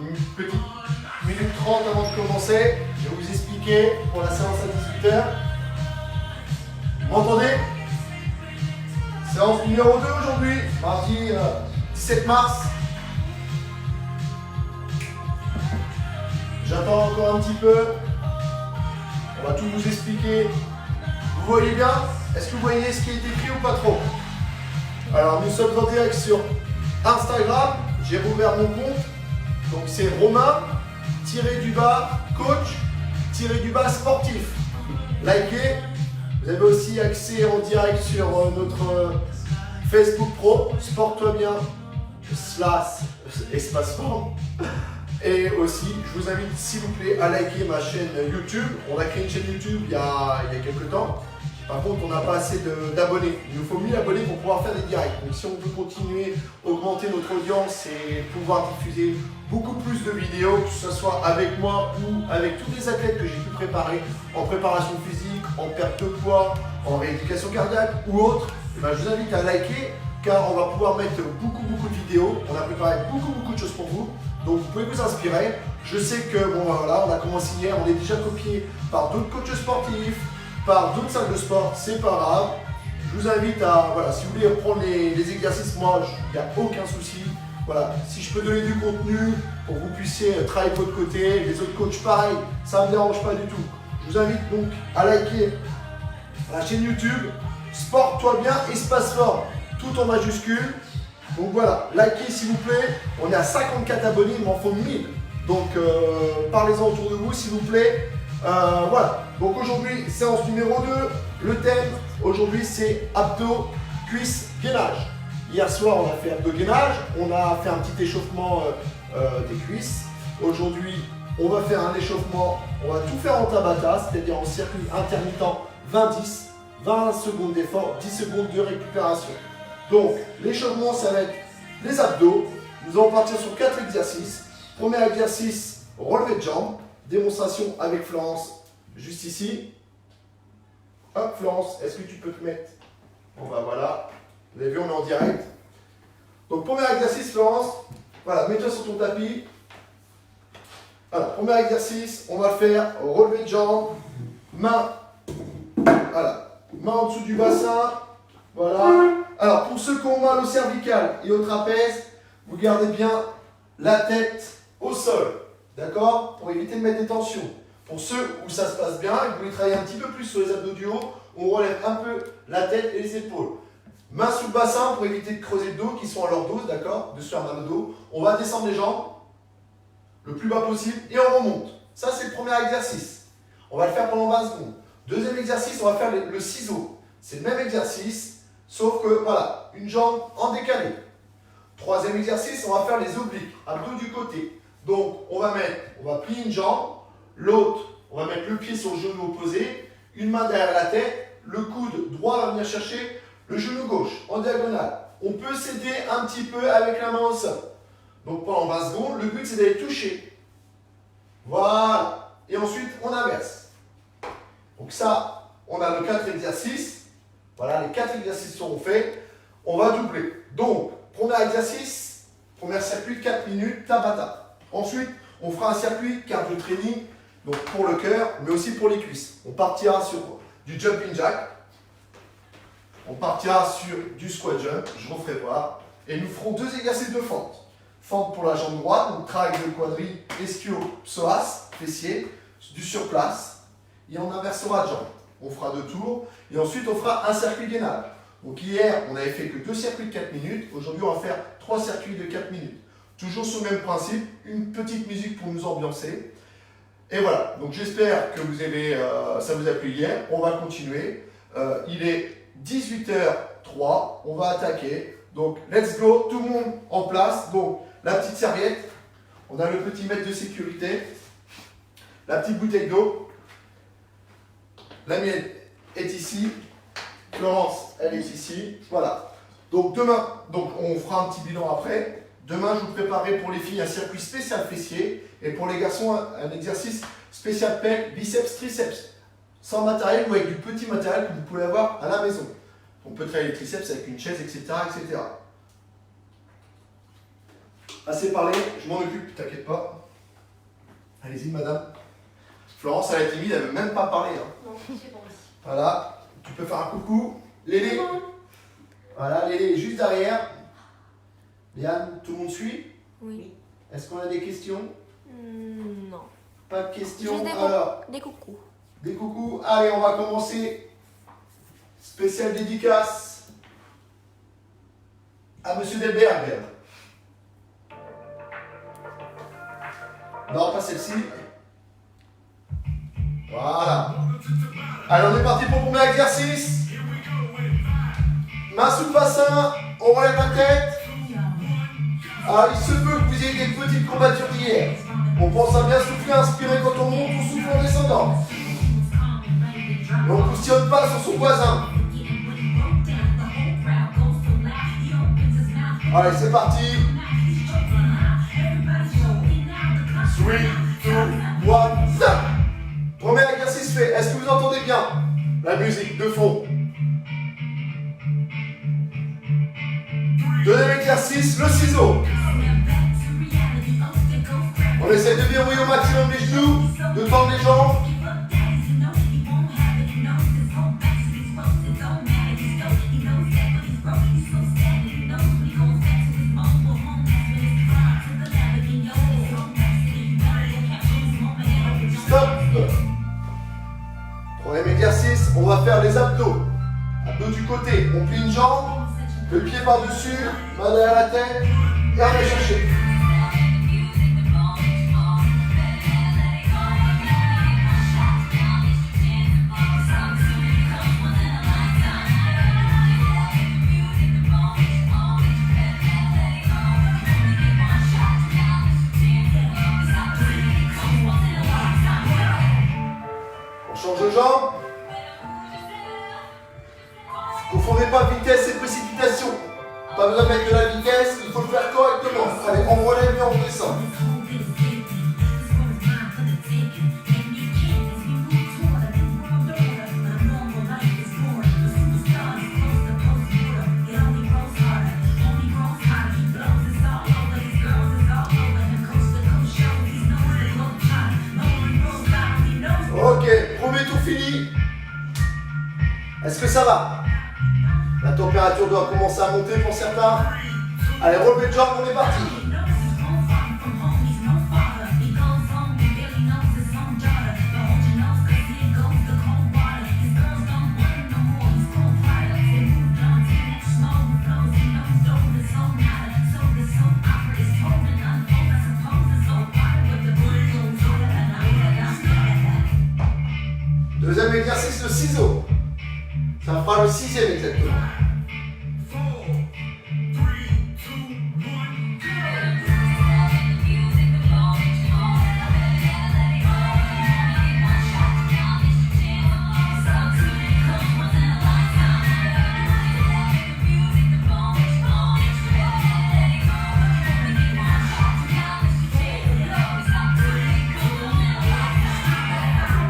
une petite minute 30 avant de commencer. Je vais vous expliquer pour la séance à 18h. Vous m'entendez? Séance numéro 2 aujourd'hui, mardi 17 mars. J'attends encore un petit peu. On va tout vous expliquer. Vous voyez bien? Est-ce que vous voyez ce qui est écrit ou pas trop? Alors nous sommes en direct sur Instagram. J'ai rouvert mon compte. Donc c'est Romain-coach-sportif. Likez. Vous avez aussi accès en direct sur notre Facebook Pro, Sport-toi bien, /espace forme. Et aussi, je vous invite s'il vous plaît à liker ma chaîne YouTube. On a créé une chaîne YouTube il y a quelques temps. Par contre, on n'a pas assez d'abonnés. Il nous faut 1000 abonnés pour pouvoir faire des directs. Donc si on veut continuer, augmenter notre audience et pouvoir diffuser beaucoup plus de vidéos, que ce soit avec moi ou avec tous les athlètes que j'ai pu préparer en préparation physique, en perte de poids, en rééducation cardiaque ou autre, je vous invite à liker car on va pouvoir mettre beaucoup de vidéos. On a préparé beaucoup de choses pour vous. Donc vous pouvez vous inspirer. Je sais que bon voilà, on a commencé hier, on est déjà copié par d'autres coachs sportifs, par d'autres salles de sport, c'est pas grave. Je vous invite à, voilà, si vous voulez reprendre les exercices, moi, il n'y a aucun souci. Voilà, si je peux donner du contenu pour que vous puissiez travailler de votre côté, les autres coachs pareil, ça ne me dérange pas du tout. Je vous invite donc à liker la chaîne YouTube, Sport-toi bien, espace fort, tout en majuscule. Donc voilà, likez s'il vous plaît. On est à 54 abonnés, il m'en faut 1000. Donc parlez-en autour de vous s'il vous plaît. Voilà, donc aujourd'hui, séance numéro 2. Le thème aujourd'hui c'est abdos, cuisses, gainage. Hier soir on a fait abdos gainage, on a fait un petit échauffement des cuisses. Aujourd'hui on va faire un échauffement, on va tout faire en Tabata, c'est-à-dire en circuit intermittent 20-10, 20 secondes d'effort, 10 secondes de récupération. Donc l'échauffement ça va être les abdos, nous allons partir sur 4 exercices. Premier exercice, relevé de jambes. Démonstration avec Florence, juste ici. Hop, Florence, est-ce que tu peux te mettre? Bon bah voilà, vous avez vu, on est en direct. Donc premier exercice, Florence, voilà, mets-toi sur ton tapis. Voilà, premier exercice, on va faire relevé de jambes, main, voilà, main en dessous du bassin, voilà. Alors pour ceux qui ont mal au cervical et au trapèze, vous gardez bien la tête au sol. D'accord? Pour éviter de mettre des tensions. Pour ceux où ça se passe bien et que vous voulez travailler un petit peu plus sur les abdos du haut, on relève un peu la tête et les épaules. Main sous le bassin pour éviter de creuser le dos qui sont à leur dos, d'accord? De se faire mal au dos. On va descendre les jambes le plus bas possible et on remonte. Ça, c'est le premier exercice. On va le faire pendant 20 secondes. Deuxième exercice, on va faire le ciseau. C'est le même exercice, sauf que, voilà, une jambe en décalé. Troisième exercice, on va faire les obliques, abdos du côté. Donc, on va plier une jambe, l'autre, on va mettre le pied sur le genou opposé, une main derrière la tête, le coude droit va venir chercher le genou gauche en diagonale. On peut s'aider un petit peu avec la main au sol. Donc, pendant 20 secondes, le but c'est d'aller toucher. Voilà. Et ensuite, on inverse. Donc ça, on a le 4 exercices. Voilà, les 4 exercices seront faits. On va doubler. Donc, premier exercice, premier circuit, 4 minutes, Tabata. Ensuite, on fera un circuit cardio training, donc pour le cœur, mais aussi pour les cuisses. On partira sur du jumping jack, on partira sur du squat jump, je vous ferai voir, et nous ferons 2 exercices de fente. Fente pour la jambe droite, donc travail de quadri, ischio, psoas, fessier, du surplace, et on inversera de jambe. On fera 2 tours, et ensuite on fera un circuit gainage. Donc hier, on n'avait fait que 2 circuits de 4 minutes, aujourd'hui on va faire 3 circuits de 4 minutes. Toujours sur le même principe, une petite musique pour nous ambiancer. Et voilà, donc j'espère que ça vous a plu hier. On va continuer. Il est 18h03, on va attaquer. Donc let's go, tout le monde en place. Donc la petite serviette, on a le petit mètre de sécurité, la petite bouteille d'eau. La mienne est ici, Florence, elle est ici. Voilà. Donc demain, on fera un petit bilan après. Demain, je vous préparerai pour les filles un circuit spécial fessier et pour les garçons, un exercice spécial pec, biceps, triceps. Sans matériel ou avec du petit matériel que vous pouvez avoir à la maison. On peut travailler les triceps avec une chaise, etc. etc. assez parlé, je m'en occupe, t'inquiète pas. Allez-y, madame. Florence, elle est timide, elle veut même pas parler. Hein. Non, c'est bon. Voilà, tu peux faire un coucou. Lélé. Voilà, Lélé est juste derrière. Liane, tout le monde suit? Oui. Est-ce qu'on a des questions? Non. Pas de questions. Juste Alors, des coucous. des coucous. Allez, on va commencer. Spécial dédicace à Monsieur Delberg. Non, pas celle-ci. Voilà. Allez, on est parti pour le premier exercice. Main sous le bassin, on relève la tête. Alors, il se peut que vous ayez des petites courbatures d'hier. On pense à bien souffler, inspirer quand on monte, on souffle en descendant. Et on ne positionne pas sur son voisin. Allez, c'est parti. 3, 2, 1, stop. Premier exercice fait. Est-ce que vous entendez bien la musique de fond? Deuxième exercice, le ciseau. On essaie de verrouiller au maximum les genoux, de tendre les jambes. Stop. Troisième exercice, on va faire les abdos. Abdos du côté, on plie une jambe, le pied par-dessus, main derrière la tête, et on va chercher. On change de jambe. Ne confondez pas vitesse et précipitation. Pas besoin de mettre de la vitesse, il faut le faire correctement. Allez, on relève et on descend. Ok, premier tour fini. Est-ce que ça va? La température doit commencer à monter pour certains. Allez, relevé de jambe, on est parti. Deuxième exercice, le ciseau. Ça fera le sixième exactement.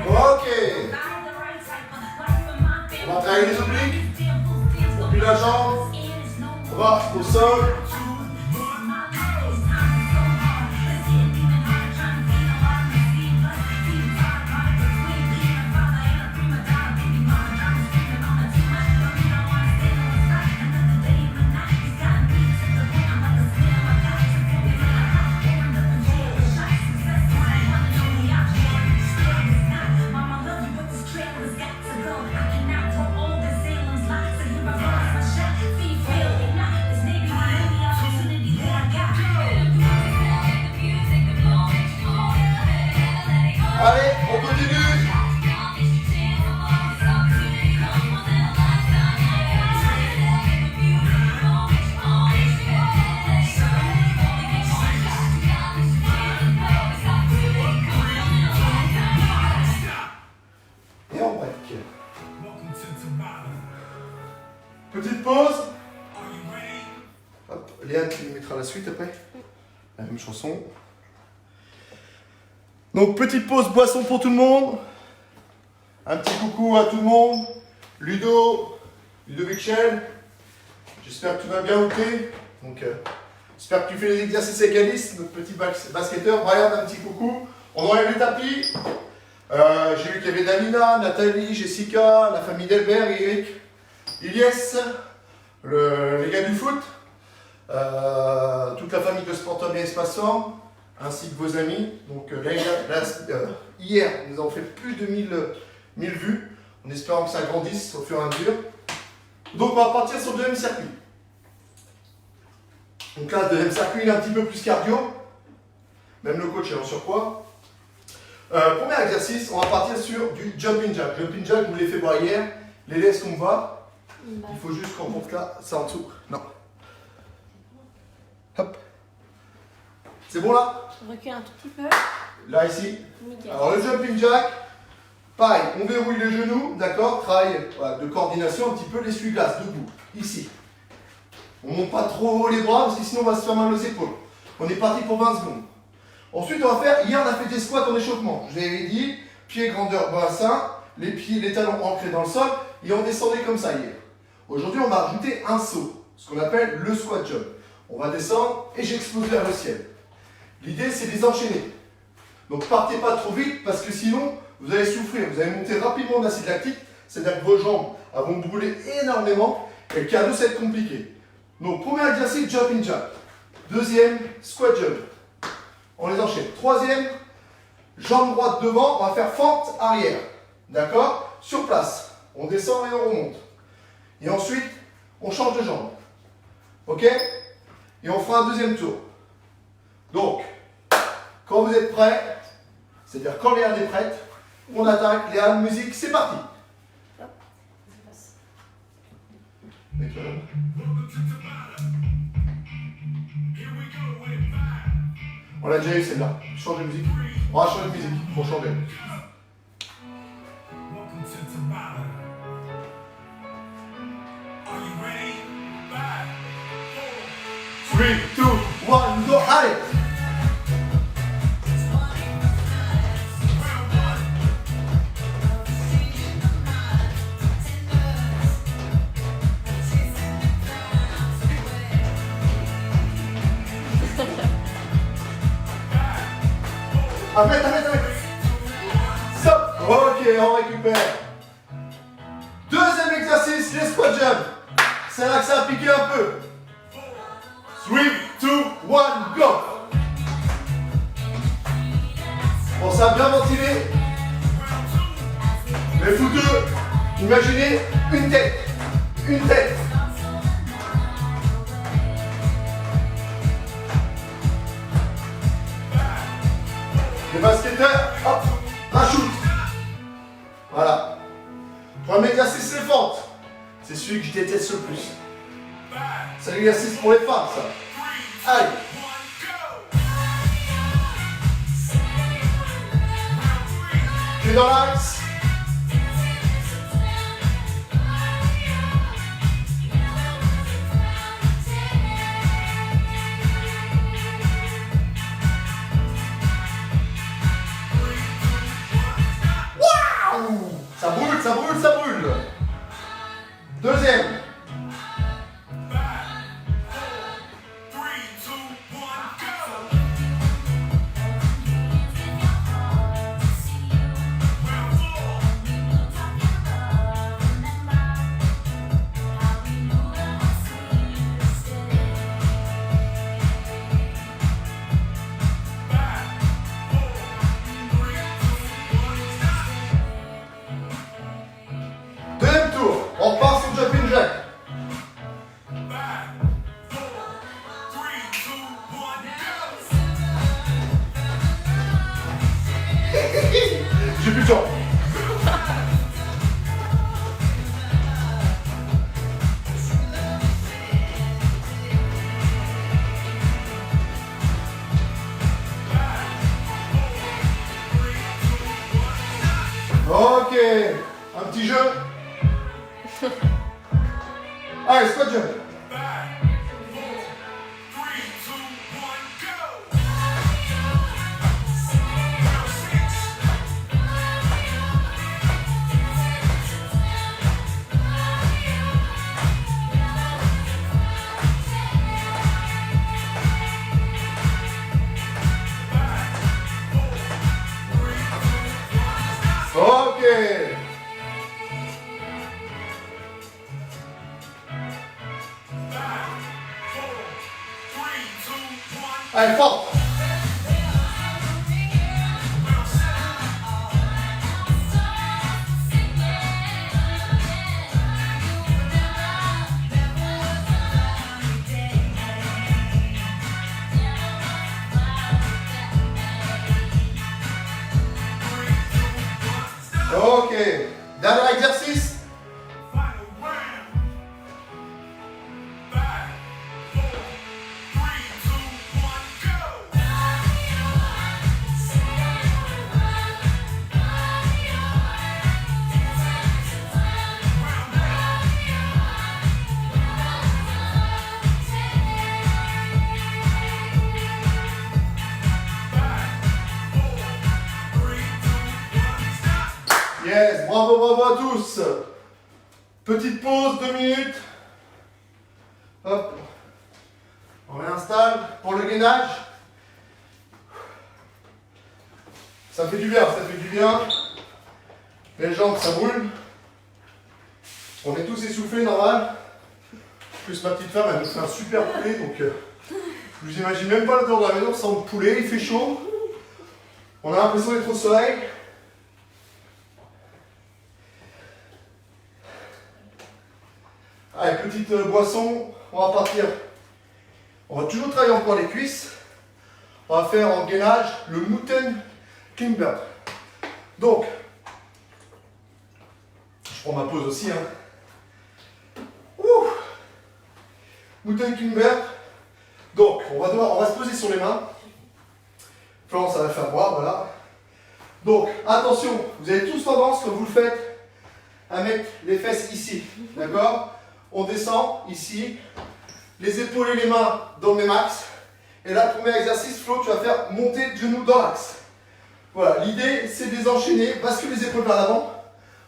Ok. On va travailler les obliques. On plie la jambe. On va au sol. Allez, on continue. Et on break. Petite pause. Hop, Léane, tu nous mettras la suite après. La même chanson. Donc, petite pause boisson pour tout le monde. Un petit coucou à tout le monde. Ludovic Shell. J'espère que tu vas bien goûter. Donc, J'espère que tu fais les exercices avec Alice, notre petit basketteur. Brian, un petit coucou. On enlève les tapis. J'ai vu qu'il y avait Dalina, Nathalie, Jessica, la famille d'Elbert, Eric, Ilyes, les gars du foot, toute la famille de Sportum et Espace Forme, ainsi que vos amis. Donc hier, nous avons fait plus de 1000 vues, en espérant que ça grandisse au fur et à mesure. Donc on va partir sur le deuxième circuit. Donc là, le deuxième circuit, il est un petit peu plus cardio. Même le coach est en surpoids. Premier exercice, on va partir sur du jumping jack. Jumping jack, je vous l'ai fait voir hier. Les laisse qu'on va. Il faut juste qu'on monte là, ça en dessous. Non. Hop. C'est bon là? Je recule un tout petit peu. Là, ici. Nickel. Alors le jumping jack, pareil, on verrouille les genoux, d'accord? Travail voilà, de coordination, un petit peu l'essuie-glace, debout, ici. On ne monte pas trop haut les bras parce que sinon on va se faire mal aux épaules. On est parti pour 20 secondes. Ensuite, on va faire, hier on a fait des squats en échauffement. Je l'avais dit, pieds grandeur bassin, les pieds, les talons ancrés dans le sol, et on descendait comme ça hier. Aujourd'hui, on va rajouter un saut, ce qu'on appelle le squat jump. On va descendre et j'explose vers le ciel. L'idée, c'est de les enchaîner. Donc, partez pas trop vite parce que sinon, vous allez souffrir. Vous allez monter rapidement en acide lactique, c'est-à-dire que vos jambes vont brûler énormément et le cardio, ça va être compliqué. Donc, premier exercice, jumping jack. Deuxième, squat jump. On les enchaîne. Troisième, jambe droite devant, on va faire fente arrière. D'accord? Sur place. On descend et on remonte. Et ensuite, on change de jambe. Ok? Et on fera un deuxième tour. Donc, quand vous êtes prêts, c'est-à-dire quand Léane est prête, on attaque. Léane, musique, c'est parti. On l'a déjà eu celle-là. Change de musique. On va changer de musique pour changer. 3, 2, 1, go, allez! Arrête. Stop. Ok, on récupère. Deuxième exercice, les squat jump. C'est là que ça a piqué un peu. 3, 2, 1, go. Bon, ça a bien ventilé. Les fouteux, imaginez une tête. Les basketteurs, hop, un shoot. Voilà. Premier exercice, les fentes. C'est celui que je déteste le plus. C'est l'exercice pour les femmes, ça. Allez. Pied dans l'axe. Ça brûle. Deuxième. On part sur jumping jack. J'ai plus de temps. Ok, un petit jeu. Allez, squat jump. Allez, fort. Ok, dernier exercice. Yes, bravo, bravo à tous. Petite pause, 2 minutes. Hop. On réinstalle pour le gainage. Ça fait du bien, ça fait du bien. Les jambes, ça brûle. On est tous essoufflés, normal. Plus ma petite femme, elle nous fait un super poulet, donc je vous imagine même pas le dehors de la maison sans le poulet, il fait chaud. On a l'impression d'être au soleil. Allez, petite boisson, on va partir. On va toujours travailler encore les cuisses. On va faire en gainage le Mountain Climber. Donc, je prends ma pause aussi. Mountain Climber. Donc, on va se poser sur les mains. Florence, ça va faire voir, voilà. Donc, attention, vous avez tous tendance, quand vous le faites, à mettre les fesses ici. D'accord ? On descend ici, les épaules et les mains dans mes max. Et là, premier exercice, Flo, tu vas faire monter le genou dans l'axe. Voilà, l'idée, c'est de les enchaîner, bascule les épaules vers l'avant.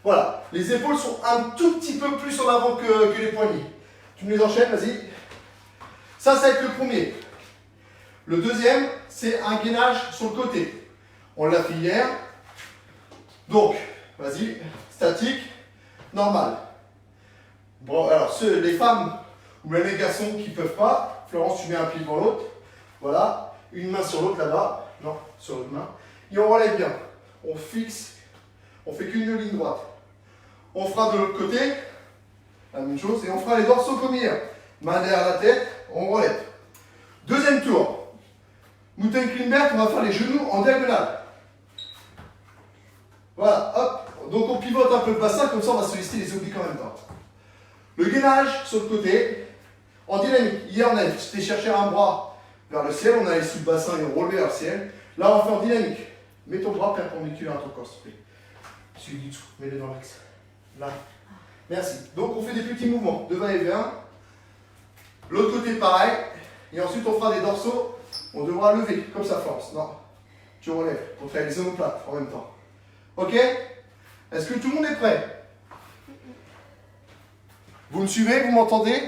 Voilà, les épaules sont un tout petit peu plus en avant que les poignets. Tu me les enchaînes, vas-y. Ça va être le premier. Le deuxième, c'est un gainage sur le côté. On l'a fait hier. Donc, vas-y, statique, normal. Bon, alors, les femmes ou même les garçons qui ne peuvent pas, Florence, tu mets un pied devant l'autre. Voilà, une main sur l'autre là-bas. Non, sur l'autre main. Et on relève bien. On fixe, on fait qu'une ligne droite. On fera de l'autre côté, la même chose, et on fera les dorsaux comme hier. Main derrière la tête, on relève. Deuxième tour. Mountain Climber, on va faire les genoux en diagonale. Voilà, hop. Donc on pivote un peu le bassin, comme ça on va solliciter les obliques en même temps. Le gainage sur le côté, en dynamique. Hier, on a été chercher un bras vers le ciel, on allait sous le bassin et on relevait vers le ciel. Là, on va faire en dynamique. Mets ton bras perpendiculaire à ton corps, s'il te plaît. Celui du dessous, mets-le dans l'axe. Là. Merci. Donc, on fait des petits mouvements de va-et-vient. L'autre côté, pareil. Et ensuite, on fera des dorsaux. On devra lever, comme ça, force. Non. Tu relèves pour faire les omoplates en même temps. Ok? Est-ce que tout le monde est prêt? Vous me suivez? Vous m'entendez?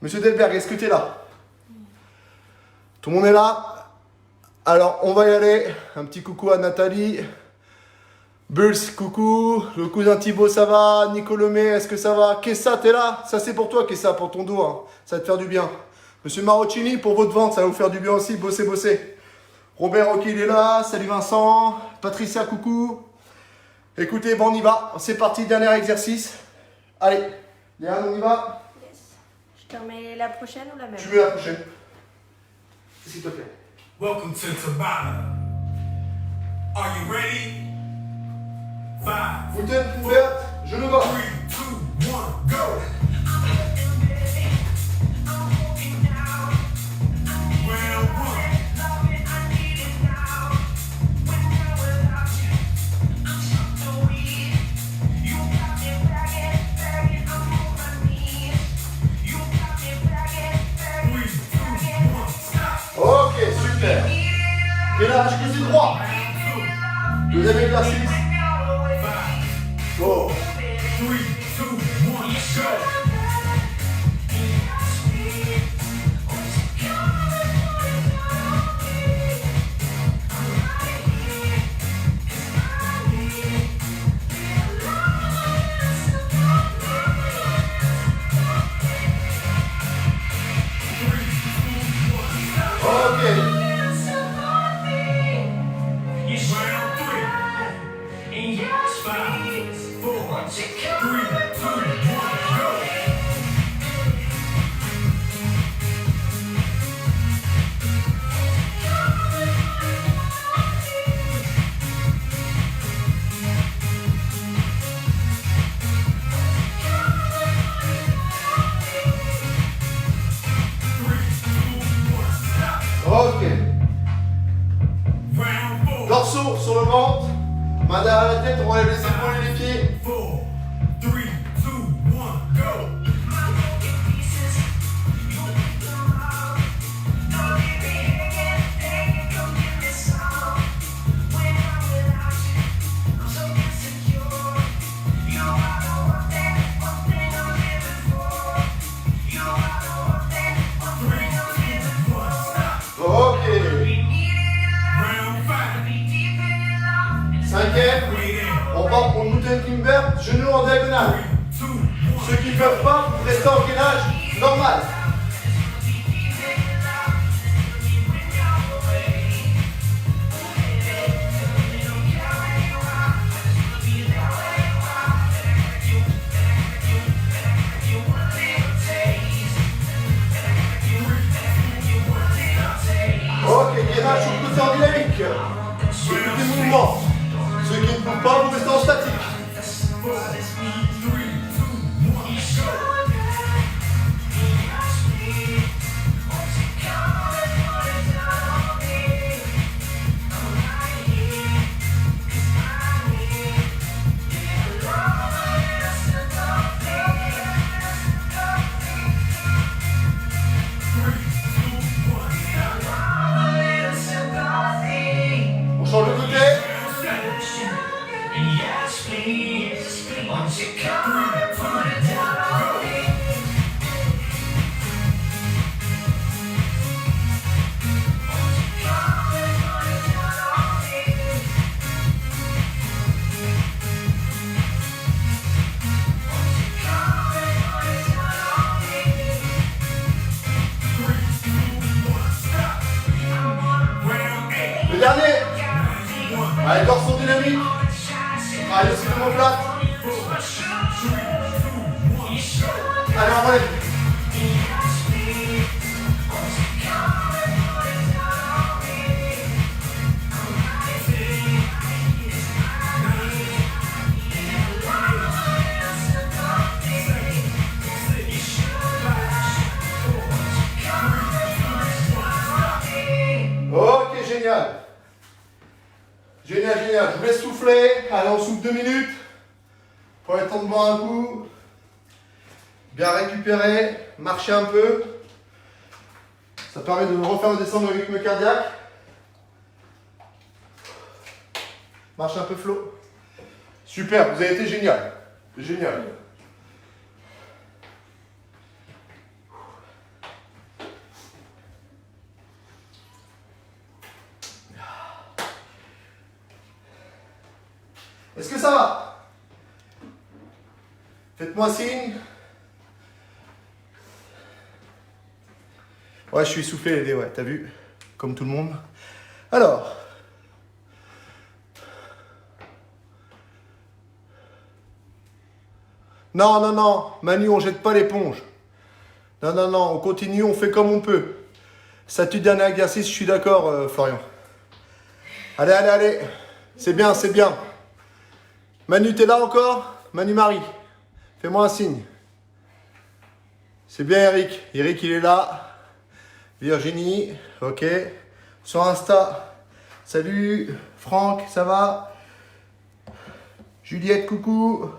Monsieur Delberg, est-ce que tu es là? Tout le monde est là? Alors, on va y aller. Un petit coucou à Nathalie. Bulls, coucou. Le cousin Thibaut, ça va? Nicolomé, est-ce que ça va? Kessa, t'es là? Ça, c'est pour toi, Kessa, pour ton dos. Hein. Ça va te faire du bien. Monsieur Marocchini, pour votre ventre, ça va vous faire du bien aussi. Bossez, bossez. Robert, ok, il est là. Salut Vincent. Patricia, coucou. Écoutez, bon, on y va. C'est parti, dernier exercice. Allez, Léane, on y va? Yes. Je te remets la prochaine ou la même? Tu veux la prochaine? S'il te plaît. Welcome to Tabata. Are you ready? 5, Mountain ouverte, genou droit. 3, 2, 1, go! Round one. Ok, super. Gainage côté droit. Deuxième exercice. Go. 3, 2, 1, let's go! dos sur le ventre. Main derrière la tête, on relève les épaules et les pieds. 4, 3, 2, 1, go! Ok. Round 5. Cinquième. Wait in. On part pour le Mountain Climber, genoux en diagonale. 3, 2, 1. Ceux qui ne peuvent pas, vous restez en gainage normal. Ok, gainage sur le côté en dynamique. Des mouvements. Ceux qui ne peuvent pas, vous restez en statique. 4, 3, 2, 1, go! On change de côté. Le dernier. Allez, torsion dynamique. Allez, aussi l'omoplate. Allez, on relève. Ok, génial. Génial, génial. Je vous laisse souffler. Allez, on souffle 2 minutes. Prenez le temps de boire un coup. Bien récupérer. Marcher un peu. Ça permet de refaire redescendre le rythme cardiaque. Marche un peu, Flo. Super, vous avez été génial. Génial. Est-ce que ça va? Faites-moi signe. Ouais, je suis essoufflé, les dés, ouais, t'as vu? Comme tout le monde. Alors. Non, non, non, Manu, on jette pas l'éponge. Non, non, non, on continue, on fait comme on peut. Statut de dernier exercice, je suis d'accord, Florian. Allez, allez, allez. C'est bien, c'est bien. Manu, t'es là encore? Manu Marie, fais-moi un signe. C'est bien Eric. Eric, il est là. Virginie, ok. Sur Insta, salut. Franck, ça va? Juliette, coucou.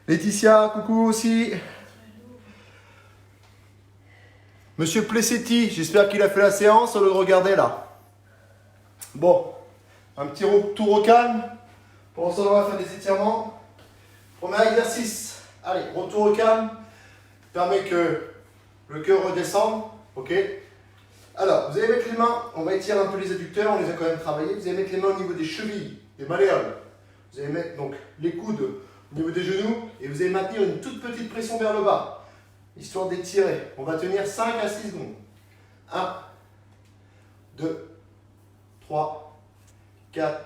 Laetitia, coucou aussi. Monsieur Plessetti, j'espère qu'il a fait la séance. On le regarder là. Bon, un petit retour au calme. Pour ça, on va faire des étirements. Premier exercice. Allez, retour au calme. Permet que le cœur redescende. Ok. Alors, vous allez mettre les mains. On va étirer un peu les adducteurs. On les a quand même travaillés. Vous allez mettre les mains au niveau des chevilles, des malléoles. Vous allez mettre donc les coudes au niveau des genoux. Et vous allez maintenir une toute petite pression vers le bas. Histoire d'étirer. On va tenir 5 à 6 secondes. 1, 2, 3, 4,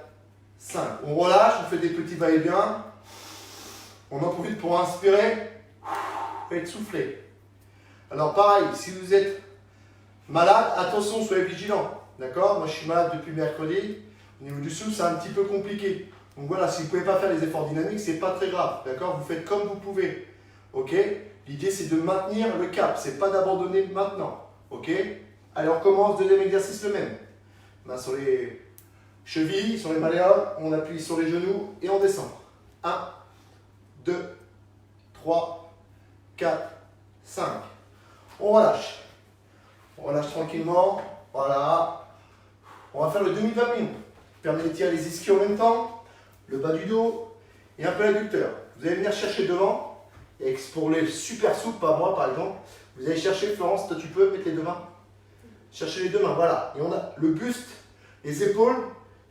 5. On relâche, on fait des petits va-et-vient. On en profite pour inspirer et être soufflé. Alors pareil, si vous êtes malade, attention, soyez vigilant. D'accord? Moi je suis malade depuis mercredi. Au niveau du souffle, c'est un petit peu compliqué. Donc voilà, si vous ne pouvez pas faire les efforts dynamiques, c'est pas très grave. D'accord? Vous faites comme vous pouvez. Ok? L'idée c'est de maintenir le cap, c'est pas d'abandonner maintenant. Ok? Allez, on recommence, deuxième exercice le même. Main sur Cheville sur les malléoles, on appuie sur les genoux et on descend. 1, 2, 3, 4, 5. On relâche. On relâche tranquillement. Voilà. On va faire le demi-papillon. Permet d'étirer les ischios en même temps, le bas du dos et un peu l'adducteur. Vous allez venir chercher devant. Et pour les super souples, pas moi par exemple, vous allez chercher, Florence, toi tu peux mettre les deux mains. Cherchez les deux mains, voilà. Et on a le buste, les épaules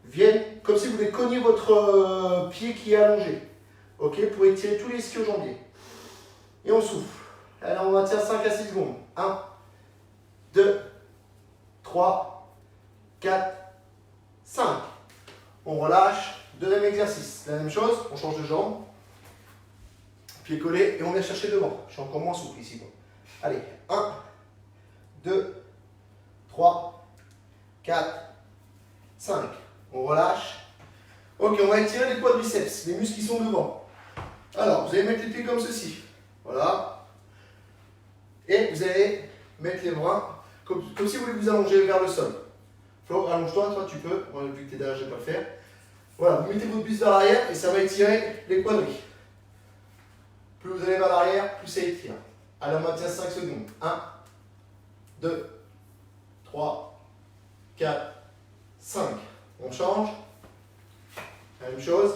viennent comme si vous voulez cogner votre pied qui est allongé. Ok, pour étirer tous les ischio-jambiers. Et on souffle. Alors on va tirer 5 à 6 secondes. 1, 2, 3, 4, 5. On relâche. Deuxième exercice. La même chose, on change de jambe. Pied collé et on vient chercher devant. Je suis encore moins souple ici. Allez, 1, 2, 3, 4, 5. On relâche. Ok, on va étirer les quadriceps, les muscles qui sont devant. Alors, vous allez mettre les pieds comme ceci. Voilà. Et vous allez mettre les bras comme si vous voulez vous allonger vers le sol. Flo, allonge-toi, toi tu peux. Moi, vu que tu es derrière, je ne vais pas le faire. Voilà, vous mettez votre buste vers l'arrière et ça va étirer les quadris. Plus vous allez vers l'arrière, plus ça étire. Allez, on maintient 5 secondes. 1, 2, 3, 4, 5. On change. La même chose.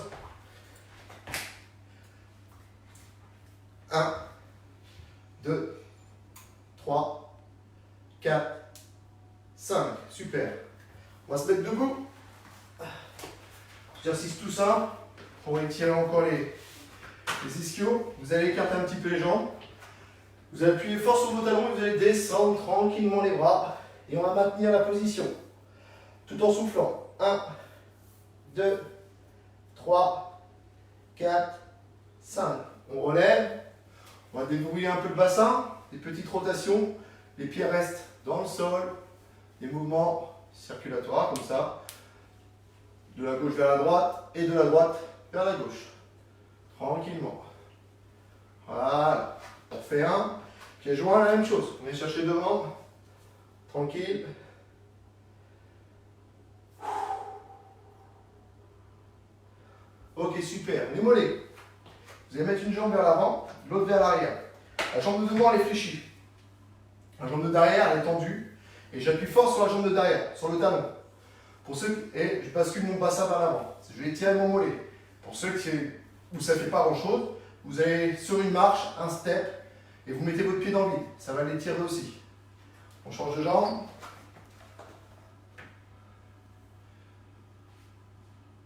1, 2, 3, 4, 5. Super. On va se mettre debout. J'exercice tout ça pour étirer encore les ischios. Vous allez écarter un petit peu les jambes. Vous allez appuyer fort sur vos talons et vous allez descendre tranquillement les bras. Et on va maintenir la position tout en soufflant. 1, 2, 3, 4, 5. On relève. On va déverrouiller un peu le bassin. Des petites rotations. Les pieds restent dans le sol. Des mouvements circulatoires comme ça. De la gauche vers la droite et de la droite vers la gauche. Tranquillement. Voilà. On fait un. Pieds joints, la même chose. On vient chercher devant. Tranquille. Ok, super. Les mollets. Vous allez mettre une jambe vers l'avant, l'autre vers l'arrière. La jambe de devant, elle est fléchie. La jambe de derrière, elle est tendue. Et j'appuie fort sur la jambe de derrière, sur le talon. Pour ceux et je bascule mon bassin vers l'avant. Je vais étirer mon mollet. Pour ceux où ça ne fait pas grand-chose, vous allez sur une marche, un step, et vous mettez votre pied dans le vide. Ça va l'étirer aussi. On change de jambe.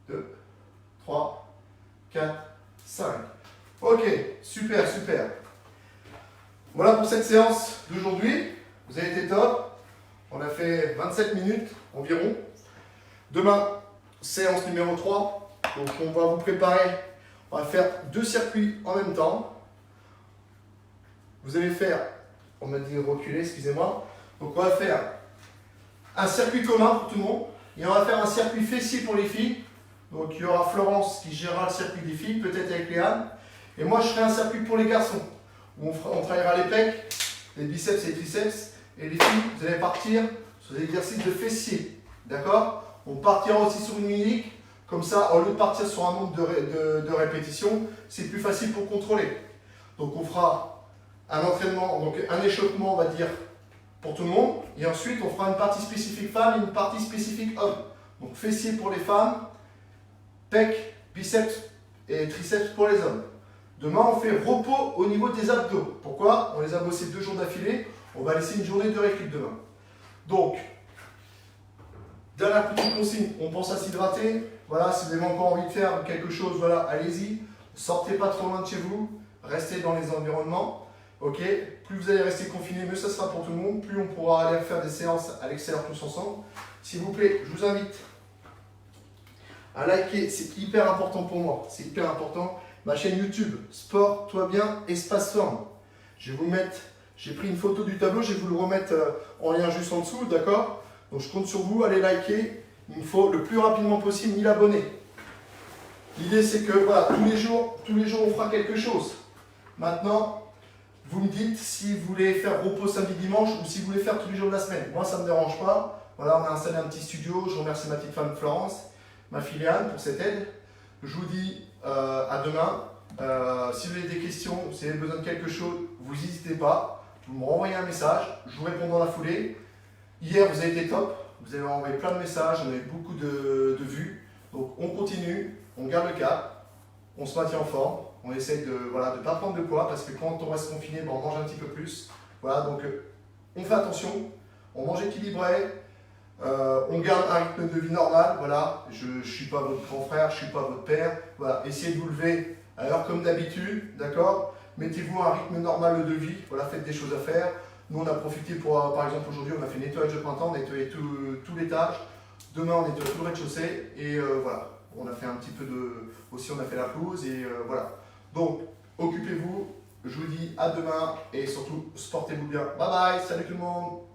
2, 3, 4, 5. Ok, super, super. Voilà pour cette séance d'aujourd'hui. Vous avez été top. On a fait 27 minutes environ. Demain, séance numéro 3. Donc on va vous préparer. On va faire 2 circuits en même temps. Vous allez faire, on m'a dit reculer, excusez-moi. Donc on va faire un circuit commun pour tout le monde. Et on va faire un circuit fessier pour les filles. Donc il y aura Florence qui gérera le circuit des filles, peut-être avec Léane. Et moi je ferai un circuit pour les garçons. Où on travaillera les pecs, les biceps et les triceps. Et les filles, vous allez partir sur des exercices de fessiers. D'accord? On partira aussi sur une unique. Comme ça, au lieu de partir sur un nombre de répétitions, c'est plus facile pour contrôler. Donc on fera un entraînement, donc un échauffement, on va dire, pour tout le monde. Et ensuite, on fera une partie spécifique femme et une partie spécifique homme. Donc fessiers pour les femmes, pecs, biceps et triceps pour les hommes. Demain, on fait repos au niveau des abdos. Pourquoi? On les a bossés 2 jours d'affilée. On va laisser une journée de récup demain. Donc, dernière petite consigne, on pense à s'hydrater. Voilà, si vous avez encore envie de faire quelque chose, voilà, allez-y. Sortez pas trop loin de chez vous. Restez dans les environnements. Ok? Plus vous allez rester confiné, mieux ça sera pour tout le monde. Plus on pourra aller faire des séances à l'extérieur tous ensemble. S'il vous plaît, je vous invite à liker. C'est hyper important pour moi. C'est hyper important. Ma chaîne YouTube, Sport, Toi Bien, Espace Forme. Je vais vous mettre, j'ai pris une photo du tableau, je vais vous le remettre en lien juste en dessous, d'accord? Donc je compte sur vous, allez liker. Il me faut le plus rapidement possible 1000 abonnés. L'idée c'est que voilà, tous les jours on fera quelque chose. Maintenant, vous me dites si vous voulez faire repos samedi, dimanche ou si vous voulez faire tous les jours de la semaine. Moi ça ne me dérange pas. Voilà, on a installé un petit studio, je remercie ma petite femme Florence. ma filiale pour cette aide. Je vous dis à demain. Si vous avez des questions, si vous avez besoin de quelque chose, vous n'hésitez pas. Vous me renvoyez un message, je vous réponds dans la foulée. Hier, vous avez été top. Vous avez envoyé plein de messages, on a eu beaucoup de vues. Donc on continue, on garde le cap, on se maintient en forme. On essaye de ne pas prendre de poids parce que quand on reste confiné, on mange un petit peu plus. Voilà, donc on fait attention, on mange équilibré, on garde un rythme de vie normal. Voilà, je ne suis pas votre grand frère, je ne suis pas votre père. Voilà, essayez de vous lever à l'heure comme d'habitude, d'accord? Mettez-vous un rythme normal de vie, voilà, faites des choses à faire. Nous, on a profité pour, par exemple, aujourd'hui, on a fait nettoyage de printemps, on a nettoyé tout l'étage. Demain, on nettoie tout le rez-de-chaussée et voilà, on a fait un petit peu de... Aussi, on a fait la pelouse et voilà. Donc, occupez-vous, je vous dis à demain et surtout, portez-vous bien. Bye bye, salut tout le monde!